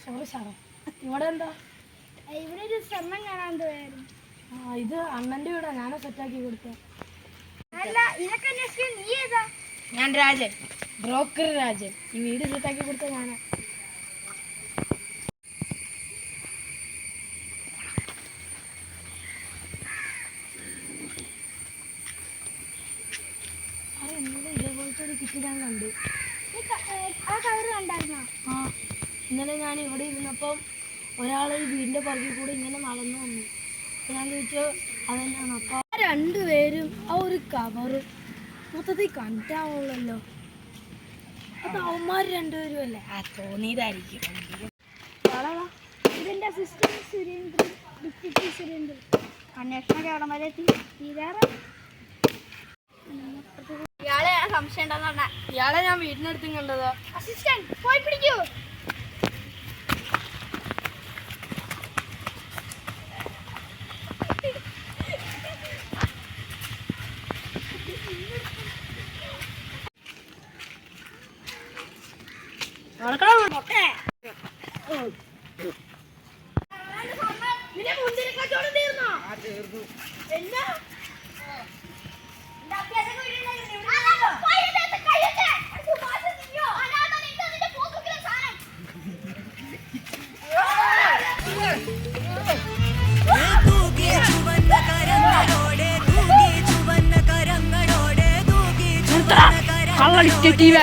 Sorry സാറേ. ഇവിടെ എന്താ? ഇവിടെ ഒരു സ്വർണം കാണാൻ പോയായിരുന്നു. ഇത് അണ്ണന്റെ വീടാ, ഞാനാ സെറ്റാക്കി കൊടുത്തത്. അല്ല, ഇതൊക്കെ നീ ഏതാ? ഞാൻ രാജൻ, ബ്രോക്കർ രാജൻ. ഈ വീട് സെറ്റാക്കി കൊടുത്ത ഞാനാ. ഇതേപോലത്തെ ഒരു കിറ്റ് ഞാൻ കണ്ടു. ആ കവർ കണ്ടായിരുന്നോ? ഇന്നലെ ഞാൻ ഇവിടെ ഇരുന്നപ്പം ഒരാൾ ഈ വീടിൻ്റെ പുറകിൽ കൂടെ ഇങ്ങനെ നടന്നു വന്നു. അപ്പം ഞാൻ ചോദിച്ചു അതെന്നാണ്. അപ്പോൾ രണ്ടുപേരും ആ ഒരു കവറ് മൊത്തത്തിൽ കണ്ടാവുള്ളല്ലോ. അത് അവന്മാർ രണ്ടുപേരും അല്ലേ? തോന്നിയതായിരിക്കും. ഇതിൻ്റെ അസിസ്റ്റന്റ് സുരേന്ദ്രൻ, ഡിപ്യൂട്ടി സുരേന്ദ്രൻ. അന്വേഷണമൊക്കെ അവിടെ വരെ എത്തി. ഇയാളെ സംശയം ഉണ്ടെന്ന് പറഞ്ഞാൽ ഇയാളെ ഞാൻ വീടിനടുത്തും കണ്ടതാ. അസിസ്റ്റന്റ് പോയി പിടിക്കൂ. കള്ളടിച്ച ടീവി